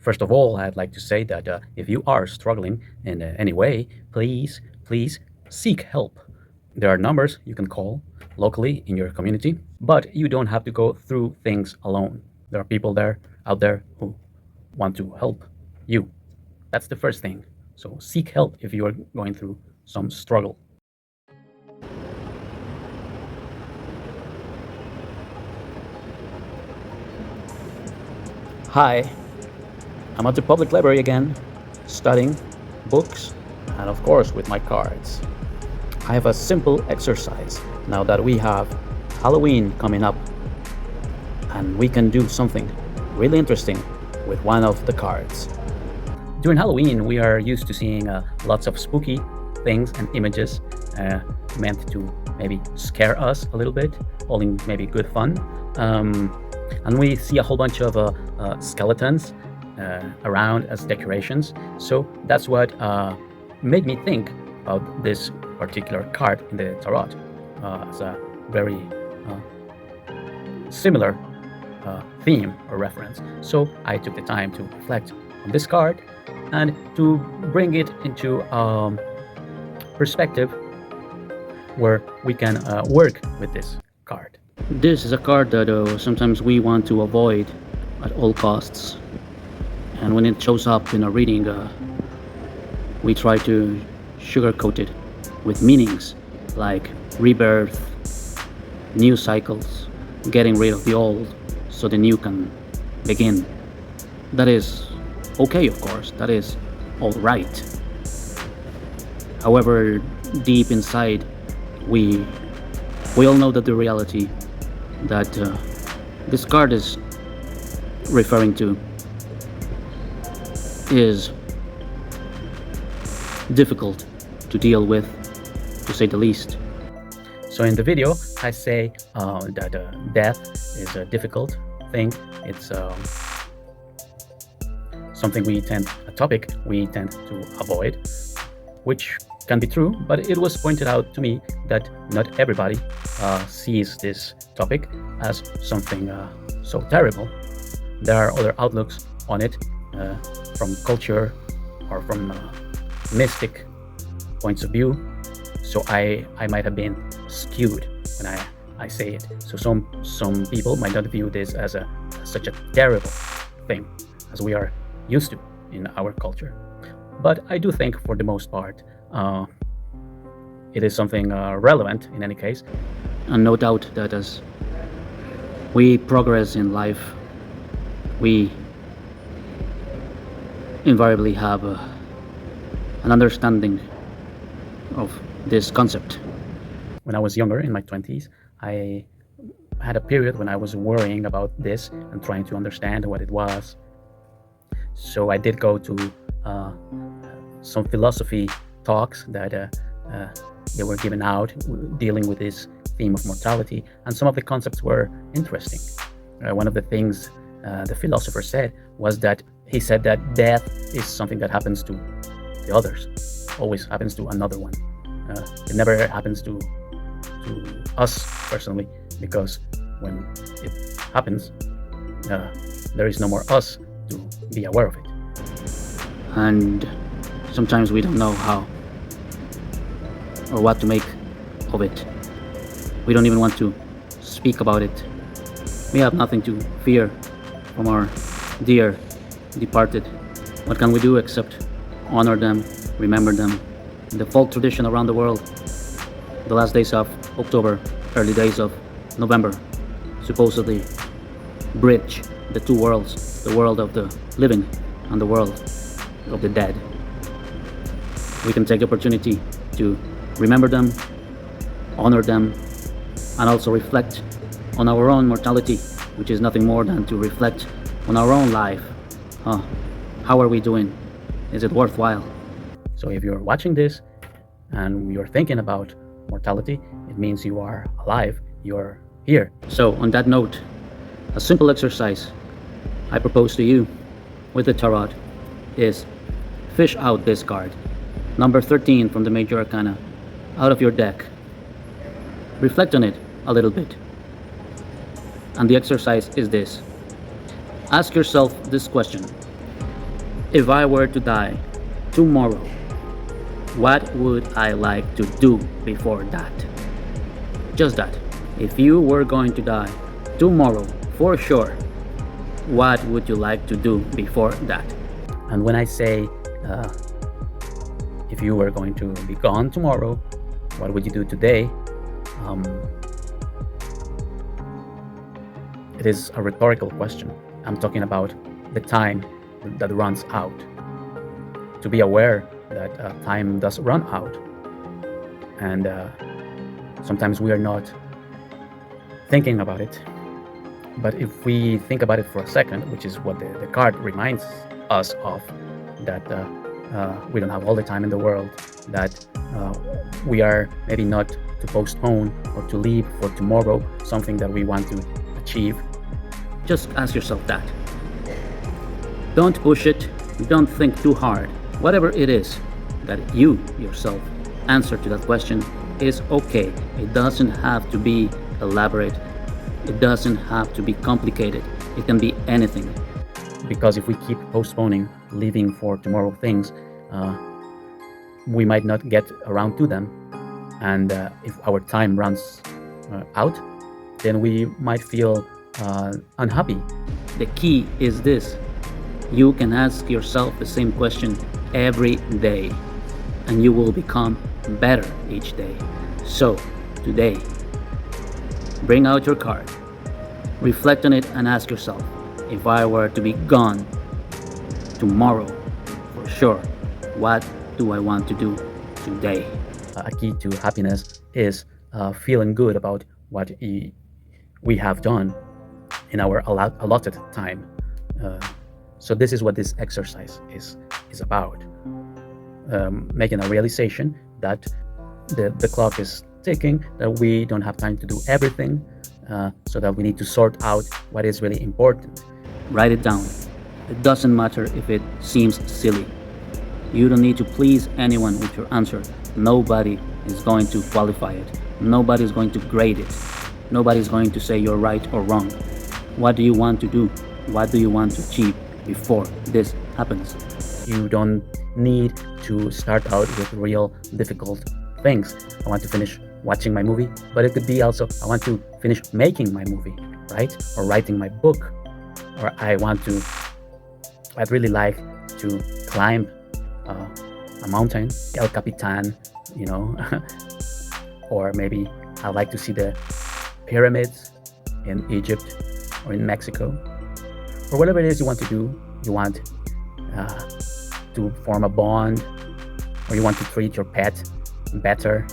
First of all, I'd like to say that if you are struggling in any way, please seek help. There are numbers you can call locally in your community, but you don't have to go through things alone. There are people out there who want to help you. That's the first thing. So seek help if you are going through some struggle. Hi, I'm at the public library again, studying books and of course with my cards. I have a simple exercise now that we have Halloween coming up, and we can do something really interesting with one of the cards. During Halloween, we are used to seeing lots of spooky things and images meant to maybe scare us a little bit, all in maybe good fun. And we see a whole bunch of skeletons around as decorations. So that's what made me think about this particular card in the tarot as a very similar theme or reference. So I took the time to reflect on this card and to bring it into perspective where we can work with this card. This is a card that sometimes we want to avoid at all costs, and when it shows up in a reading, we try to sugarcoat it with meanings like rebirth, new cycles, getting rid of the old so the new can begin. That is okay, of course, that is all right. However, deep inside, we all know that the reality that this card is referring to is difficult to deal with, to say the least. So in the video, I say that death is a difficult thing. It's something a topic we tend to avoid, which can be true, but it was pointed out to me that not everybody sees this topic as something so terrible. There are other outlooks on it from culture or from mystic points of view. So I might have been skewed when I say it. So some people might not view this as such a terrible thing as we are used to in our culture. But I do think for the most part it is something relevant in any case. And no doubt that as we progress in life, we invariably have an understanding of this concept. When I was younger, in my 20s, I had a period when I was worrying about this and trying to understand what it was. So I did go to some philosophy talks that they were given out dealing with this theme of mortality, and some of the concepts were interesting. One of the things the philosopher said was that he said that death is something that happens to the others, always happens to another one. It never happens to us personally, because when it happens, there is no more us to be aware of it. And sometimes we don't know how or what to make of it. We don't even want to speak about it. We have nothing to fear from our dear departed. What can we do except honor them, remember them? In the folk tradition around the world, the last days of October, early days of November, supposedly bridge the two worlds, the world of the living and the world of the dead. We can take the opportunity to remember them, honor them, and also reflect on our own mortality, which is nothing more than to reflect on our own life. How are we doing? Is it worthwhile? So if you're watching this and you're thinking about mortality, it means you are alive, you're here. So on that note, a simple exercise I propose to you with the tarot is fish out this card, number 13 from the Major Arcana, out of your deck. Reflect on it a little bit. And the exercise is this. Ask yourself this question. If I were to die tomorrow, what would I like to do before that? Just that. If you were going to die tomorrow, for sure, what would you like to do before that? And when I say, if you were going to be gone tomorrow, what would you do today? It is a rhetorical question. I'm talking about the time that runs out. To be aware that time does run out, and sometimes we are not thinking about it. But if we think about it for a second, which is what the card reminds us of, that we don't have all the time in the world, that we are maybe not to postpone or to leave for tomorrow something that we want to achieve. Just ask yourself that. Don't push it. Don't think too hard. Whatever it is that you yourself answer to that question is okay. It doesn't have to be elaborate. It doesn't have to be complicated. It can be anything. Because if we keep postponing, leaving for tomorrow things, we might not get around to them. And if our time runs out, then we might feel unhappy. The key is this. You can ask yourself the same question every day, and you will become better each day. So, today, bring out your card, reflect on it, and ask yourself, if I were to be gone tomorrow, for sure, what do I want to do today? A key to happiness is feeling good about what we have done in our allotted time. So this is what this exercise is about. Making a realization that the clock is ticking, that we don't have time to do everything, so that we need to sort out what is really important. Write it down. It doesn't matter if it seems silly. You don't need to please anyone with your answer. Nobody is going to qualify it. Nobody is going to grade it. Nobody is going to say you're right or wrong. What do you want to do? What do you want to achieve before this happens? You don't need to start out with real difficult things. I want to finish watching my movie, but it could be also, I want to finish making my movie, right? Or writing my book. Or I'd really like to climb a mountain, El Capitan, or maybe I'd like to see the pyramids in Egypt or in Mexico, or whatever it is you want to do. You want to form a bond, or you want to treat your pet better,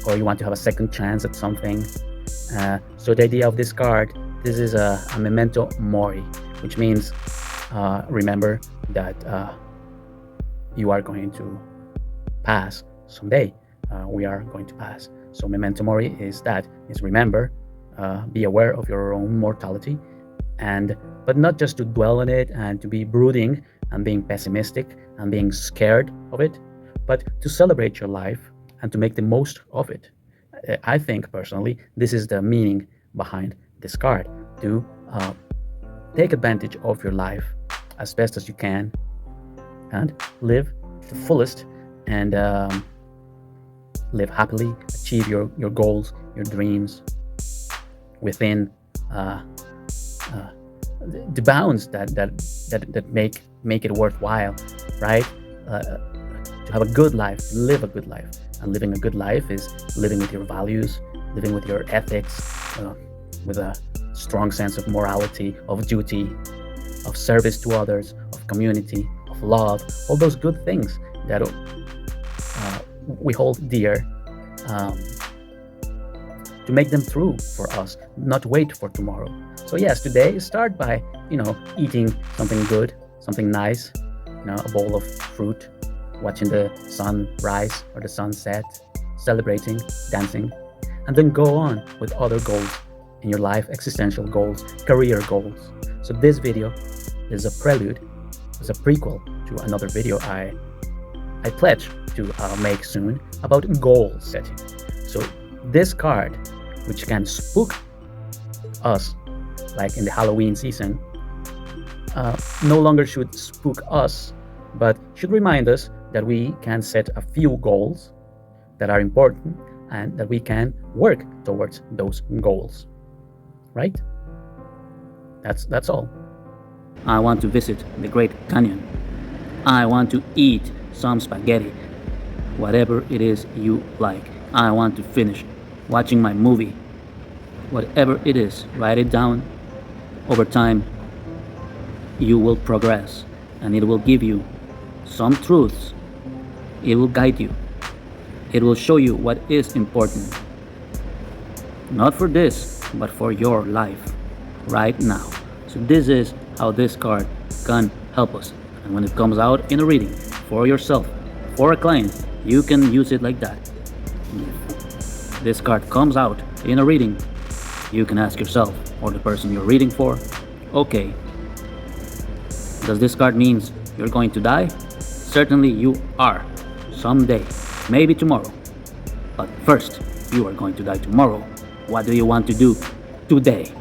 or you want to have a second chance at something. So the idea of this card, this is a memento mori, which means remember that you are going to pass someday. We are going to pass. So memento mori is remember, be aware of your own mortality, but not just to dwell on it and to be brooding and being pessimistic and being scared of it, but to celebrate your life and to make the most of it. I think personally this is the meaning behind this card, to take advantage of your life as best as you can and live the fullest, and live happily, achieve your goals, your dreams within the bounds that make it worthwhile, right? To have a good life, to live a good life. And living a good life is living with your values, living with your ethics, with a strong sense of morality, of duty, of service to others, of community, of love, all those good things that we hold dear, to make them true for us, not wait for tomorrow. So yes, today start by eating something good, something nice, a bowl of fruit, watching the sun rise or the sunset, celebrating, dancing, and then go on with other goals in your life, existential goals, career goals. So this video is a prelude, is a prequel to another video I pledge to make soon about goal setting. So this card, which can spook us like in the Halloween season, no longer should spook us but should remind us that we can set a few goals that are important and that we can work towards those goals. Right? That's all. I want to visit the Great Canyon. I want to eat some spaghetti. Whatever it is you like. I want to finish watching my movie. Whatever it is, write it down. Over time, you will progress and it will give you some truths. It will guide you. It will show you what is important. Not for this, but for your life right now. So this is how this card can help us. And when it comes out in a reading for yourself, for a client, you can use it like that. If this card comes out in a reading, you can ask yourself or the person you're reading for, okay, does this card means you're going to die? Certainly you are. Someday, maybe tomorrow. But first, you are going to die tomorrow. What do you want to do today?